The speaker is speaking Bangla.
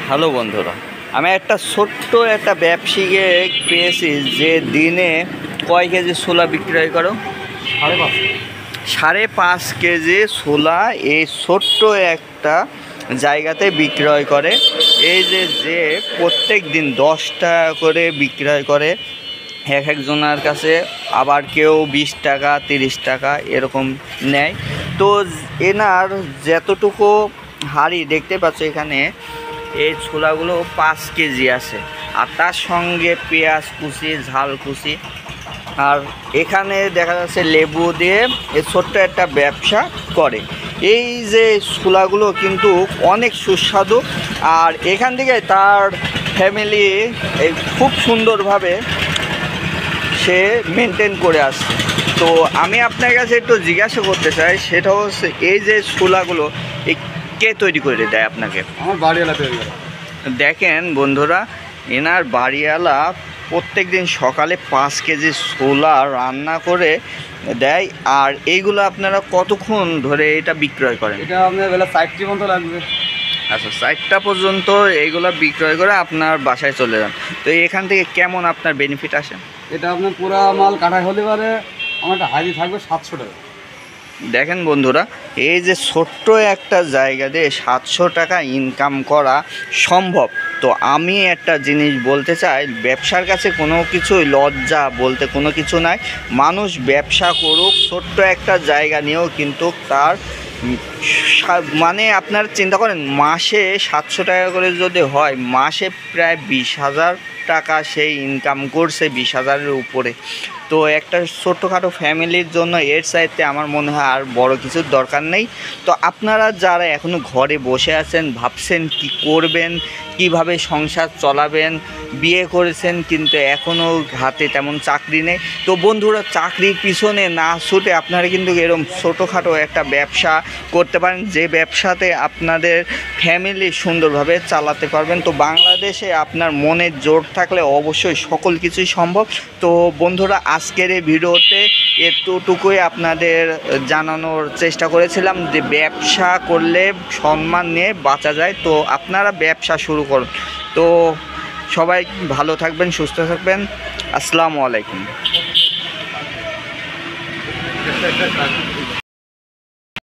হ্যালো বন্ধুরা, আমি একটা ছোট্ট একটা ব্যবসায়ীকে পেয়েছি যে দিনে কয় কেজি ছোলা বিক্রয় করো? 5.5 কেজি ছোলা এই ছোট্ট একটা জায়গাতে বিক্রয় করে। এই যে প্রত্যেক দিন 10 টাকা করে বিক্রয় করে এক একজনের কাছে, আবার কেউ 20 টাকা 30 টাকা এরকম নেয়। তো এনার যতটুকু হাড়ি দেখতে পাচ্ছ এখানে, এই ছোলাগুলো 5 কেজি আছে, আর তার সঙ্গে পেঁয়াজ কুচি, ঝাল কুচি, আর এখানে দেখা যাচ্ছে লেবু দিয়ে এই ছোট্ট একটা ব্যবসা করে। এই যে ছোলাগুলো কিন্তু অনেক সুস্বাদু, আর এখান থেকে তার ফ্যামিলি খুব সুন্দরভাবে সে মেনটেন করে আসছে। তো আমি আপনার কাছে একটু জিজ্ঞাসা করতে চাই, সেটা হচ্ছে এই যে ছোলাগুলো কে তৈরি করে দেয় আপনাকে? আমার বাড়িওয়ালা তৈরি করে। দেখেন বন্ধুরা, এনার বাড়িওয়ালা প্রত্যেক দিন সকালে 5 কেজি ছোলা রান্না করে দেয়। আর এইগুলো আপনারা কতক্ষণ ধরে এটা বিক্রয় করেন? এটা আপনার বেলা 4টা পর্যন্ত লাগবে। আচ্ছা, 4টা পর্যন্ত এইগুলো বিক্রয় করে আপনার বাসায় চলে যান। তো এখান থেকে কেমন আপনার বেনিফিট আসে? এটা আপনার পুরা মাল কাটাই হলে পারে আমার একটা হাইরি থাকবে 700 টাকা। দেখেন বন্ধুরা, এই যে ছোট্ট একটা জায়গা দিয়ে 700 টাকা ইনকাম করা সম্ভব। তো আমি একটা জিনিস বলতে চাই, ব্যবসার কাছে কোনো কিছুই লজ্জা বলতে কোনো কিছু নাই। মানুষ ব্যবসা করুক, ছোট্ট একটা জায়গা নিয়েও কিন্তু তার মানে আপনারা চিন্তা করেন, মাসে 700 টাকা করে যদি হয়, মাসে প্রায় 20,000 টাকা সেই ইনকাম করছে, 20,000-এর উপরে। তো একটা ছোট্টখাটো ফ্যামিলির জন্য এর চাইতে আমার মনে হয় আর বড় কিছুর দরকার নেই। তো আপনারা যারা এখনও ঘরে বসে আছেন, ভাবছেন কি করবেন, কিভাবে সংসার চলাবেন, বিয়ে করেছেন কিন্তু এখনও হাতে তেমন চাকরি নেই, তো বন্ধুরা চাকরির পিছনে না ছুটে আপনারা কিন্তু এরকম ছোটোখাটো একটা ব্যবসা করতে পারেন, যে ব্যবসাতে আপনাদের ফ্যামিলি সুন্দরভাবে চালাতে পারবেন। তো বাংলাদেশে আপনার মনের জোর থাকলে অবশ্যই সকল কিছুই সম্ভব। তো বন্ধুরা, আজকের এই ভিডিওতে এতটুকুই আপনাদের জানানোর চেষ্টা করেছিলাম যে ব্যবসা করলে সম্মান নিয়ে বাঁচা যায়। তো আপনারা ব্যবসা শুরু করুন। তো সবাই ভালো থাকবেন, সুস্থ থাকবেন। আসসালামু আলাইকুম।